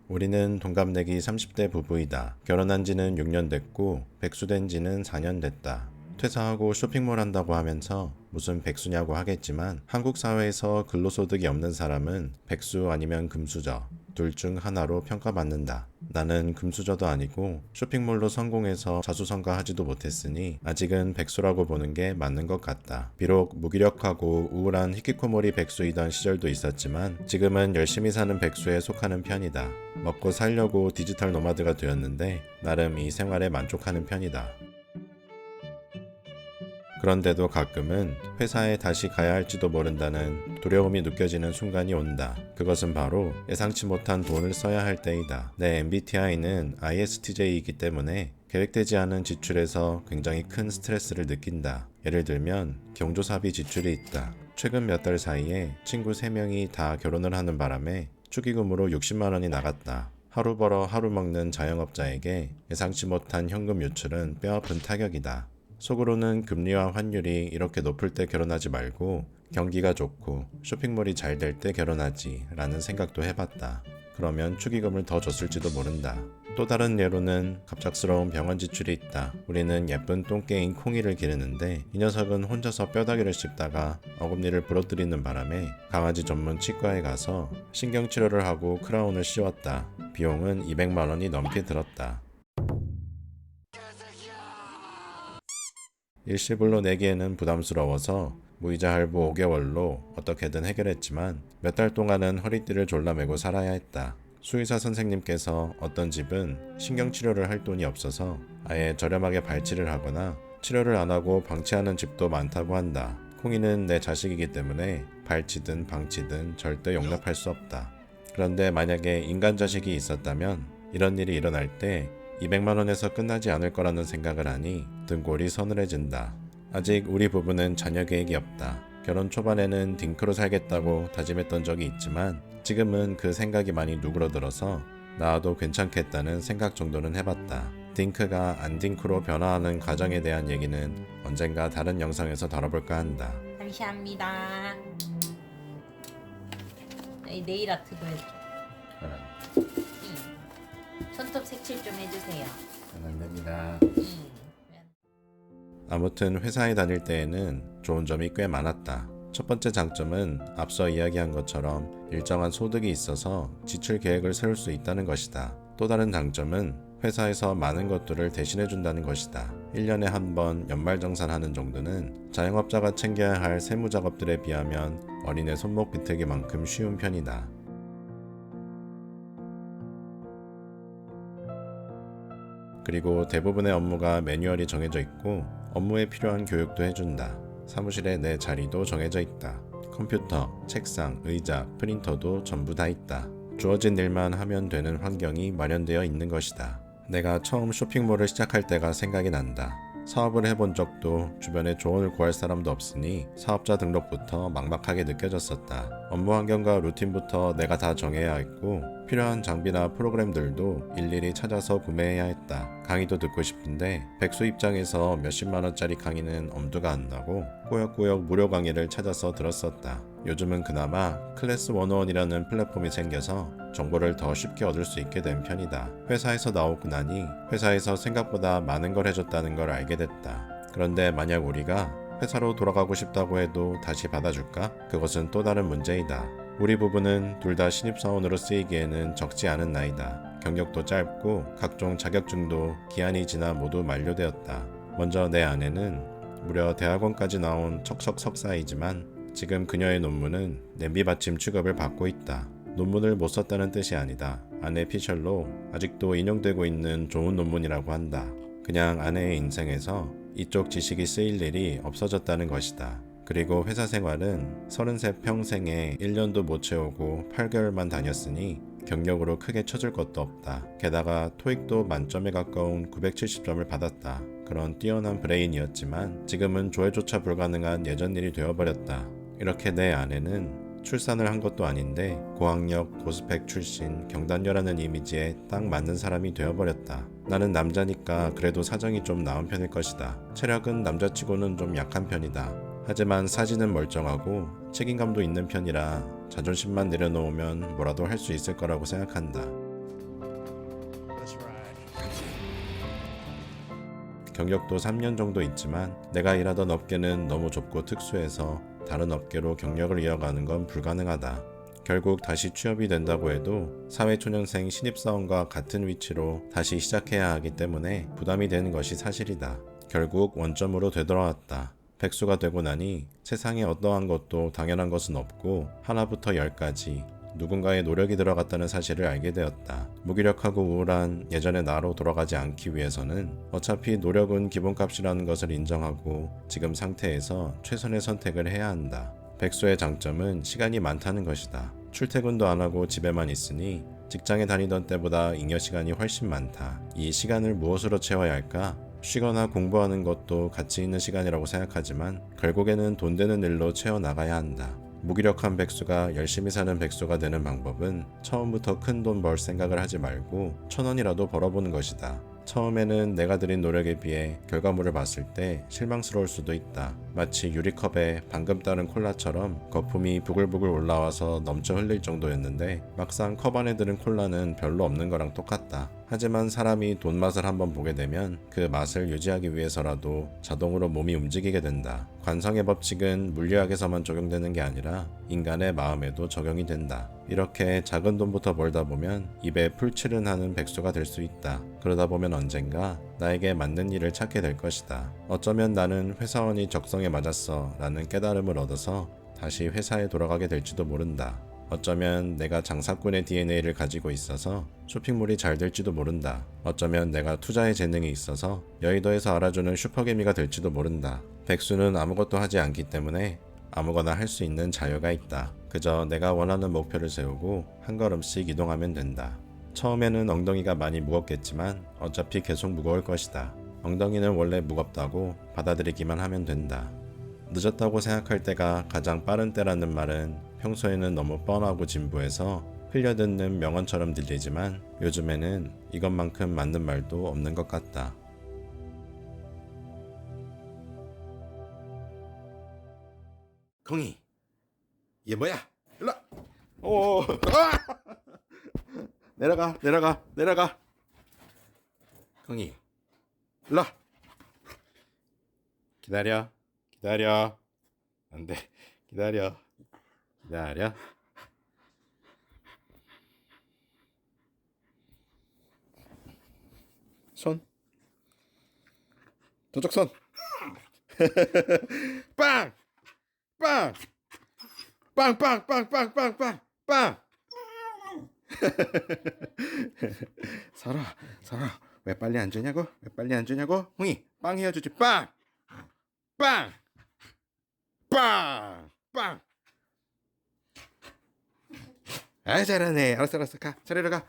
우리는 동갑내기 30대 부부이다. 결혼한 지는 6년 됐고 백수된 지는 4년 됐다. 퇴사하고 쇼핑몰 한다고 하면서 무슨 백수냐고 하겠지만 한국 사회에서 근로소득이 없는 사람은 백수 아니면 금수저 둘 중 하나로 평가받는다. 나는 금수저도 아니고 쇼핑몰로 성공해서 자수성가하지도 못했으니 아직은 백수라고 보는 게 맞는 것 같다. 비록 무기력하고 우울한 히키코모리 백수이던 시절도 있었지만 지금은 열심히 사는 백수에 속하는 편이다. 먹고 살려고 디지털 노마드가 되었는데 나름 이 생활에 만족하는 편이다. 그런데도 가끔은 회사에 다시 가야 할지도 모른다는 두려움이 느껴지는 순간이 온다. 그것은 바로 예상치 못한 돈을 써야 할 때이다. 내 MBTI는 ISTJ이기 때문에 계획되지 않은 지출에서 굉장히 큰 스트레스를 느낀다. 예를 들면 경조사비 지출이 있다. 최근 몇 달 사이에 친구 3명이 다 결혼을 하는 바람에 축의금으로 60만 원이 나갔다. 하루 벌어 하루 먹는 자영업자에게 예상치 못한 현금 유출은 뼈아픈 타격이다. 속으로는 금리와 환율이 이렇게 높을 때 결혼하지 말고 경기가 좋고 쇼핑몰이 잘 될 때 결혼하지 라는 생각도 해봤다. 그러면 축의금을 더 줬을지도 모른다. 또 다른 예로는 갑작스러운 병원 지출이 있다. 우리는 예쁜 똥개인 콩이를 기르는데 이 녀석은 혼자서 뼈다귀를 씹다가 어금니를 부러뜨리는 바람에 강아지 전문 치과에 가서 신경치료를 하고 크라운을 씌웠다. 비용은 200만 원이 넘게 들었다. 일시불로 내기에는 부담스러워서 무이자 할부 5개월로 어떻게든 해결했지만 몇 달 동안은 허리띠를 졸라매고 살아야 했다. 수의사 선생님께서 어떤 집은 신경치료를 할 돈이 없어서 아예 저렴하게 발치를 하거나 치료를 안 하고 방치하는 집도 많다고 한다. 콩이는 내 자식이기 때문에 발치든 방치든 절대 용납할 수 없다. 그런데 만약에 인간 자식이 있었다면 이런 일이 일어날 때 200만 원에서 끝나지 않을 거라는 생각을 하니 등골이 서늘해진다. 아직 우리 부부는 자녀 계획이 없다. 결혼 초반에는 딩크로 살겠다고 다짐했던 적이 있지만 지금은 그 생각이 많이 누그러들어서 나와도 괜찮겠다는 생각 정도는 해봤다. 딩크가 안 딩크로 변화하는 과정에 대한 얘기는 언젠가 다른 영상에서 다뤄볼까 한다. 감사합니다. 네일 아트도 해줘. 손톱 색칠 좀 해주세요. 안 됩니다. 아무튼 회사에 다닐 때에는 좋은 점이 꽤 많았다. 첫 번째 장점은 앞서 이야기한 것처럼 일정한 소득이 있어서 지출 계획을 세울 수 있다는 것이다. 또 다른 장점은 회사에서 많은 것들을 대신해 준다는 것이다. 1년에 한 번 연말정산하는 정도는 자영업자가 챙겨야 할 세무 작업들에 비하면 어린애 손목 비틀기만큼 쉬운 편이다. 그리고 대부분의 업무가 매뉴얼이 정해져 있고 업무에 필요한 교육도 해준다. 사무실에 내 자리도 정해져 있다. 컴퓨터, 책상, 의자, 프린터도 전부 다 있다. 주어진 일만 하면 되는 환경이 마련되어 있는 것이다. 내가 처음 쇼핑몰을 시작할 때가 생각이 난다. 사업을 해본 적도 주변에 조언을 구할 사람도 없으니 사업자 등록부터 막막하게 느껴졌었다. 업무 환경과 루틴부터 내가 다 정해야 했고 필요한 장비나 프로그램들도 일일이 찾아서 구매해야 했다. 강의도 듣고 싶은데 백수 입장에서 몇십만 원짜리 강의는 엄두가 안 나고 꾸역꾸역 무료 강의를 찾아서 들었었다. 요즘은 그나마 클래스 101이라는 플랫폼이 생겨서 정보를 더 쉽게 얻을 수 있게 된 편이다. 회사에서 나오고 나니 회사에서 생각보다 많은 걸 해줬다는 걸 알게 됐다. 그런데 만약 우리가 회사로 돌아가고 싶다고 해도 다시 받아줄까? 그것은 또 다른 문제이다. 우리 부부는 둘 다 신입사원으로 쓰이기에는 적지 않은 나이다. 경력도 짧고 각종 자격증도 기한이 지나 모두 만료되었다. 먼저 내 아내는 무려 대학원까지 나온 척척 석사이지만 지금 그녀의 논문은 냄비 받침 취급을 받고 있다. 논문을 못 썼다는 뜻이 아니다. 아내 피셜로 아직도 인용되고 있는 좋은 논문이라고 한다. 그냥 아내의 인생에서 이쪽 지식이 쓰일 일이 없어졌다는 것이다. 그리고 회사 생활은 33 평생에 1년도 못 채우고 8개월만 다녔으니 경력으로 크게 쳐줄 것도 없다. 게다가 토익도 만점에 가까운 970점을 받았다. 그런 뛰어난 브레인이었지만 지금은 조회조차 불가능한 예전 일이 되어버렸다. 이렇게 내 아내는 출산을 한 것도 아닌데 고학력, 고스펙 출신, 경단녀라는 이미지에 딱 맞는 사람이 되어버렸다. 나는 남자니까 그래도 사정이 좀 나은 편일 것이다. 체력은 남자치고는 좀 약한 편이다. 하지만 사지는 멀쩡하고 책임감도 있는 편이라 자존심만 내려놓으면 뭐라도 할 수 있을 거라고 생각한다. 경력도 3년 정도 있지만 내가 일하던 업계는 너무 좁고 특수해서 다른 업계로 경력을 이어가는 건 불가능하다. 결국 다시 취업이 된다고 해도 사회초년생 신입사원과 같은 위치로 다시 시작해야 하기 때문에 부담이 되는 것이 사실이다. 결국 원점으로 되돌아왔다. 백수가 되고 나니 세상에 어떠한 것도 당연한 것은 없고 하나부터 열까지 누군가의 노력이 들어갔다는 사실을 알게 되었다. 무기력하고 우울한 예전의 나로 돌아가지 않기 위해서는 어차피 노력은 기본값이라는 것을 인정하고 지금 상태에서 최선의 선택을 해야 한다. 백수의 장점은 시간이 많다는 것이다. 출퇴근도 안 하고 집에만 있으니 직장에 다니던 때보다 잉여 시간이 훨씬 많다. 이 시간을 무엇으로 채워야 할까? 쉬거나 공부하는 것도 가치 있는 시간이라고 생각하지만 결국에는 돈 되는 일로 채워나가야 한다. 무기력한 백수가 열심히 사는 백수가 되는 방법은 처음부터 큰 돈 벌 생각을 하지 말고 1,000원이라도 벌어보는 것이다. 처음에는 내가 들인 노력에 비해 결과물을 봤을 때 실망스러울 수도 있다. 마치 유리컵에 방금 따른 콜라처럼 거품이 부글부글 올라와서 넘쳐 흘릴 정도였는데 막상 컵 안에 들은 콜라는 별로 없는 거랑 똑같다. 하지만 사람이 돈 맛을 한번 보게 되면 그 맛을 유지하기 위해서라도 자동으로 몸이 움직이게 된다. 관성의 법칙은 물리학에서만 적용되는 게 아니라 인간의 마음에도 적용이 된다. 이렇게 작은 돈부터 벌다 보면 입에 풀칠은 하는 백수가 될 수 있다. 그러다 보면 언젠가 나에게 맞는 일을 찾게 될 것이다. 어쩌면 나는 회사원이 적성에 맞았어 라는 깨달음을 얻어서 다시 회사에 돌아가게 될지도 모른다. 어쩌면 내가 장사꾼의 DNA를 가지고 있어서 쇼핑몰이 잘 될지도 모른다. 어쩌면 내가 투자의 재능이 있어서 여의도에서 알아주는 슈퍼개미가 될지도 모른다. 백수는 아무것도 하지 않기 때문에 아무거나 할 수 있는 자유가 있다. 그저 내가 원하는 목표를 세우고 한 걸음씩 이동하면 된다. 처음에는 엉덩이가 많이 무겁겠지만 어차피 계속 무거울 것이다. 엉덩이는 원래 무겁다고 받아들이기만 하면 된다. 늦었다고 생각할 때가 가장 빠른 때라는 말은 평소에는 너무 뻔하고 진부해서 흘려듣는 명언처럼 들리지만 요즘에는 이것만큼 맞는 말도 없는 것 같다. 공이 얘 뭐야? 일로 와. 오, 아! 내려가. 공이 일로 와. 기다려. 안 돼. 기다려. 손. 저쪽 손. 빵! 빵! 빵! 설아, 왜 빨리 안 주냐고? 홍이, 빵 헤어주지, 빵! 빵! 아, 잘하네. 알았어, 가. 차례로 가.